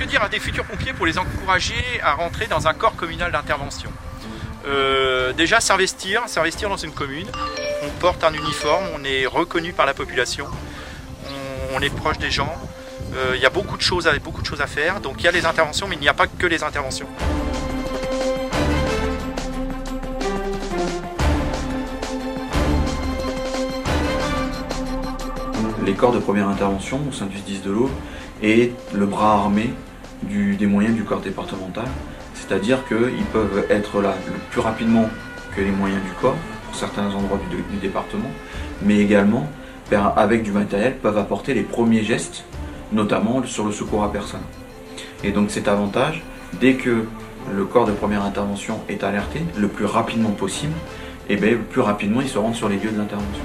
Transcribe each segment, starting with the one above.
que dire à des futurs pompiers pour les encourager à rentrer dans un corps communal d'intervention? Déjà s'investir dans une commune, on porte un uniforme, on est reconnu par la population, on est proche des gens, il y a beaucoup de choses à faire, donc il y a les interventions, mais il n'y a pas que les interventions. Les corps de première intervention au sein du SDIS de l'Aube est le bras armé des moyens du corps départemental. C'est-à-dire qu'ils peuvent être là le plus rapidement que les moyens du corps, pour certains endroits du département, mais également, avec du matériel, peuvent apporter les premiers gestes, notamment sur le secours à personne. Et donc cet avantage, dès que le corps de première intervention est alerté, le plus rapidement possible, et bien, le plus rapidement ils se rendent sur les lieux de l'intervention.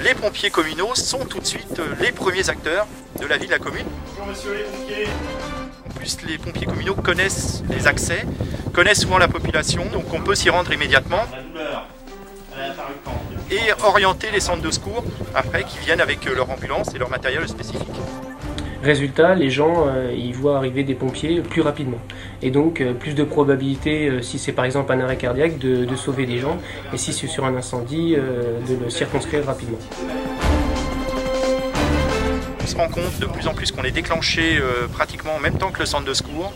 Les pompiers communaux sont tout de suite les premiers acteurs de la vie de la commune. Bonjour monsieur les pompiers. En plus, les pompiers communaux connaissent les accès, connaissent souvent la population, donc on peut s'y rendre immédiatement. La douleur, elle est apparue quand ? Et orienter les centres de secours après qui viennent avec leur ambulance et leur matériel spécifique. Résultat, les gens ils voient arriver des pompiers plus rapidement. Et donc plus de probabilité, si c'est par exemple un arrêt cardiaque, de sauver des gens. Et si c'est sur un incendie, de le circonscrire rapidement. On se rend compte de plus en plus qu'on est déclenché pratiquement en même temps que le centre de secours.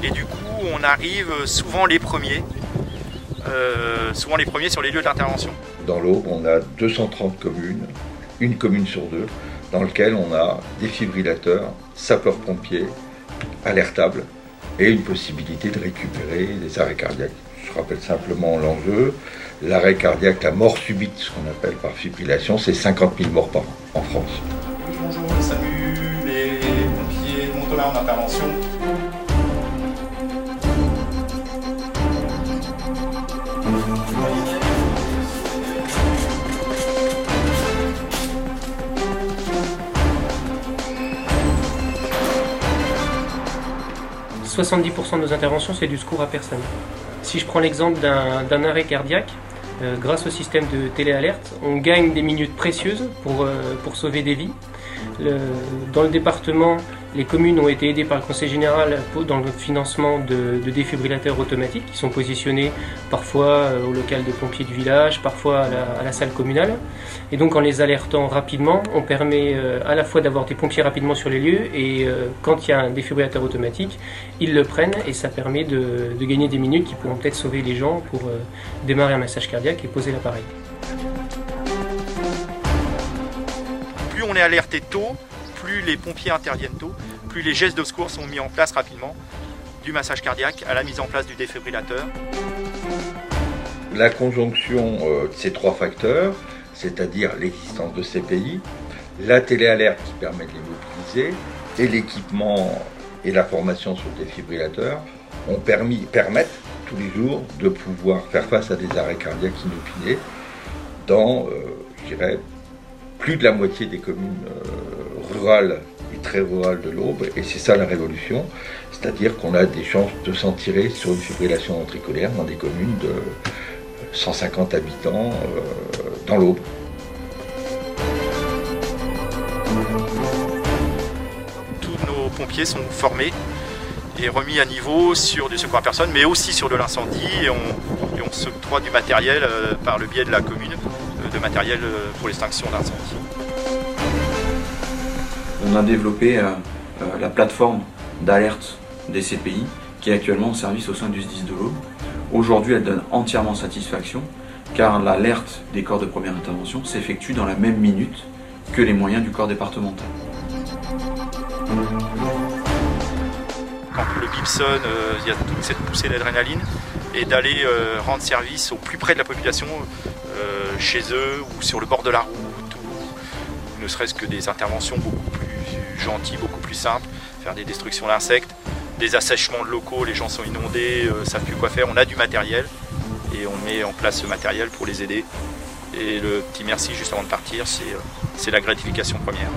Et du coup, on arrive souvent les premiers sur les lieux d'intervention. Dans l'Aube, on a 230 communes, une commune sur deux, dans lequel on a défibrillateurs, sapeurs-pompiers, alertables et une possibilité de récupérer des arrêts cardiaques. Je rappelle simplement l'enjeu. L'arrêt cardiaque, la mort subite, ce qu'on appelle par fibrillation, c'est 50 000 morts par an en France. Oui, bonjour, salut les pompiers de Montolin en intervention. 70% de nos interventions, c'est du secours à personne. Si je prends l'exemple d'un arrêt cardiaque, grâce au système de téléalerte, on gagne des minutes précieuses pour sauver des vies. Dans le département, les communes ont été aidées par le Conseil général dans le financement de défibrillateurs automatiques qui sont positionnés parfois au local des pompiers du village, parfois à la salle communale. Et donc en les alertant rapidement, on permet à la fois d'avoir des pompiers rapidement sur les lieux et quand il y a un défibrillateur automatique, ils le prennent et ça permet de gagner des minutes qui pourront peut-être sauver les gens pour démarrer un massage cardiaque et poser l'appareil. Plus on est alerté tôt, plus les pompiers interviennent tôt, plus les gestes de secours sont mis en place rapidement, du massage cardiaque à la mise en place du défibrillateur. La conjonction de ces trois facteurs, c'est-à-dire l'existence de CPI, la téléalerte qui permet de les mobiliser, et l'équipement et la formation sur le défibrillateur permettent tous les jours de pouvoir faire face à des arrêts cardiaques inopinés dans, je dirais, plus de la moitié des communes rurales et très rurales de l'Aube, et c'est ça la révolution, c'est-à-dire qu'on a des chances de s'en tirer sur une fibrillation ventriculaire dans des communes de 150 habitants dans l'Aube. Tous nos pompiers sont formés et remis à niveau sur du secours à personne, mais aussi sur de l'incendie, et on s'octroie du matériel par le biais de la commune, de matériel pour l'extinction d'incendie. On a développé la plateforme d'alerte des CPI qui est actuellement en service au sein du SDIS de l'Aube. Aujourd'hui, elle donne entièrement satisfaction car l'alerte des corps de première intervention s'effectue dans la même minute que les moyens du corps départemental. Quand le bip sonne, il y a toute cette poussée d'adrénaline et d'aller rendre service au plus près de la population, chez eux ou sur le bord de la route, ou ne serait-ce que des interventions beaucoup plus gentilles, beaucoup plus simples, faire des destructions d'insectes, des assèchements de locaux, les gens sont inondés, savent plus quoi faire, on a du matériel et on met en place ce matériel pour les aider. Et le petit merci juste avant de partir, c'est la gratification première.